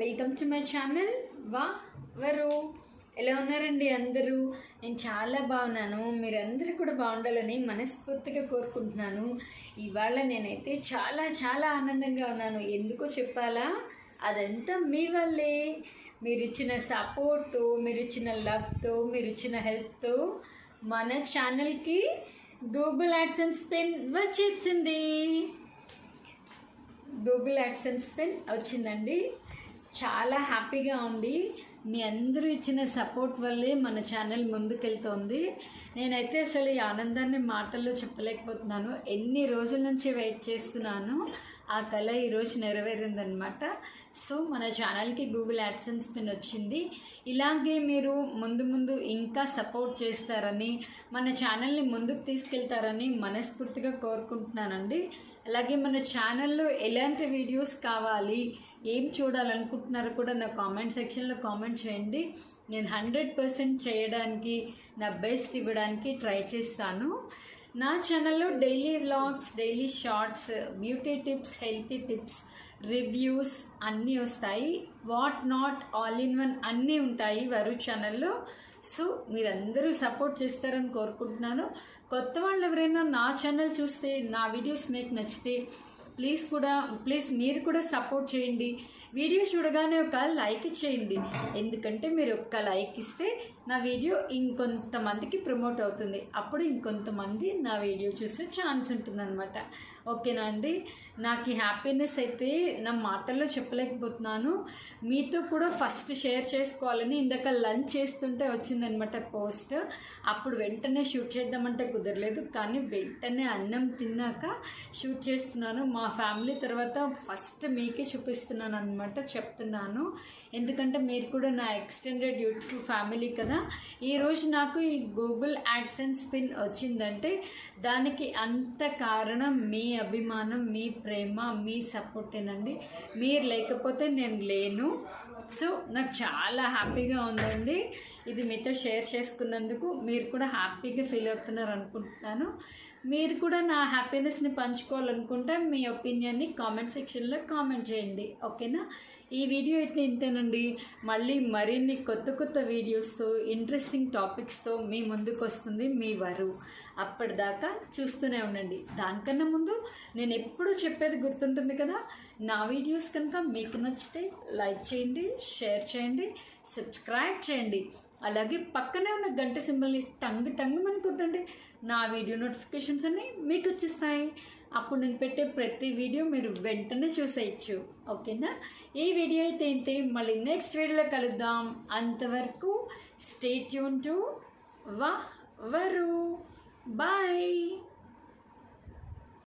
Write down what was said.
Welcome to my channel వరు. ఎలా ఉన్నారండి అందరూ? నేను చాలా బాగున్నాను. మీరందరూ కూడా బాగుండాలని మనస్ఫూర్తిగా కోరుకుంటున్నాను. ఇవాళ నేనైతే చాలా చాలా ఆనందంగా ఉన్నాను. ఎందుకో చెప్పాలా? అదంతా మీ వల్లే. మీరు ఇచ్చిన సపోర్ట్తో, మీరు ఇచ్చిన లవ్తో, మీరు ఇచ్చిన హెల్ప్తో మన ఛానల్కి గూగుల్ యాడ్సెన్స్ పిన్ వచ్చేసింది. గూగుల్ యాడ్సెన్స్ పిన్ వచ్చిందండి. చాలా హ్యాపీగా ఉంది. మీ అందరూ ఇచ్చిన సపోర్ట్ వల్లే మన ఛానల్ ముందుకెళ్తోంది. నేనైతే అసలు ఈ ఆనందాన్ని మాటల్లో చెప్పలేకపోతున్నాను. ఎన్ని రోజుల నుంచి వెయిట్ చేస్తున్నాను. ఆ కళ ఈరోజు నెరవేరిందనమాట. సో మన ఛానల్కి గూగుల్ యాడ్సెన్స్ పిన్ వచ్చింది. ఇలాగే మీరు ముందు ముందు ఇంకా సపోర్ట్ చేస్తారని, మన ఛానల్ని ముందుకు తీసుకెళ్తారని మనస్ఫూర్తిగా కోరుకుంటున్నానండి. అలాగే మన ఛానల్లో ఎలాంటి వీడియోస్ కావాలి, ఏం చూడాలనుకుంటున్నారో కూడా నా కామెంట్ సెక్షన్లో కామెంట్ చేయండి. నేను 100% చేయడానికి, నా బెస్ట్ ఇవ్వడానికి ట్రై చేస్తాను. నా ఛానల్లో daily vlogs, daily shorts, beauty tips, healthy tips, reviews అన్నీ వస్తాయి. What not all in one అన్నీ ఉంటాయి వరు ఛానల్లో. సో మీరందరూ సపోర్ట్ చేస్తారని కోరుకుంటున్నాను. కొత్త వాళ్ళు ఎవరైనా నా ఛానల్ చూస్తే, నా వీడియోస్ మీకు నచ్చితే ప్లీజ్ మీరు కూడా సపోర్ట్ చేయండి. వీడియో చూడగానే ఒక లైక్ చేయండి. ఎందుకంటే మీరు ఒక్క లైక్ ఇస్తే నా వీడియో ఇంకొంతమందికి ప్రమోట్ అవుతుంది. అప్పుడు ఇంకొంతమంది నా వీడియో చూసే ఛాన్స్ ఉంటుందన్నమాట. ఓకేనా అండి? నాకు ఈ హ్యాపీనెస్ అయితే నా మాటల్లో చెప్పలేకపోతున్నాను. మీతో కూడా ఫస్ట్ షేర్ చేసుకోవాలని ఇందాక లంచ్ చేస్తుంటే వచ్చిందనమాట పోస్ట్. అప్పుడు వెంటనే షూట్ చేద్దామంటే కుదరలేదు, కానీ వెంటనే అన్నం తిన్నాక షూట్ చేస్తున్నాను. మా ఫ్యామిలీ తర్వాత ఫస్ట్ మీకే చూపిస్తున్నాను అనమాట, చెప్తున్నాను. ఎందుకంటే మీరు కూడా నా ఎక్స్టెండెడ్ యూట్యూబ్ ఫ్యామిలీ కదా. ఈరోజు నాకు ఈ గూగుల్ యాడ్సెన్స్ పిన్ వచ్చిందంటే దానికి అంత కారణం మీ అభిమానం, మీ ప్రేమ, మీ సపోర్టేనండి. మీరు లేకపోతే నేను లేను. సో నాకు చాలా హ్యాపీగా ఉందండి. ఇది మీతో షేర్ చేసుకున్నందుకు మీరు కూడా హ్యాపీగా ఫీల్ అవుతున్నారు అనుకుంటున్నాను. మీరు కూడా నా హ్యాపీనెస్ని పంచుకోవాలనుకుంటే మీ ఒపీనియన్ని కామెంట్ సెక్షన్లో కామెంట్ చేయండి. ఓకేనా? ఈ వీడియో అయితే ఇంతేనండి. మళ్ళీ మరిన్ని కొత్త కొత్త వీడియోస్తో, ఇంట్రెస్టింగ్ టాపిక్స్తో మీ ముందుకు వస్తుంది మీ వరు. అప్పటిదాకా చూస్తూనే ఉండండి. దానికన్నా ముందు నేను ఎప్పుడూ చెప్పేది గుర్తుంటుంది కదా, నా వీడియోస్ కనుక మీకు నచ్చితే లైక్ చేయండి, షేర్ చేయండి, సబ్స్క్రైబ్ చేయండి. అలాగే పక్కనే ఉన్న గంట సింబల్ని టంగ్ అనుకుంటుంటే నా వీడియో నోటిఫికేషన్స్ అన్నీ మీకు వచ్చేస్తాయి. అప్పుడు నేను పెట్టే ప్రతి వీడియో మీరు వెంటనే చూసేయచ్చు. ఓకేనా? ఈ వీడియో అయితే ఇంతే. మళ్ళీ నెక్స్ట్ వీడియోలో కలుద్దాం. అంతవరకు స్టే ట్యూన్ టు వరు. బాయ్.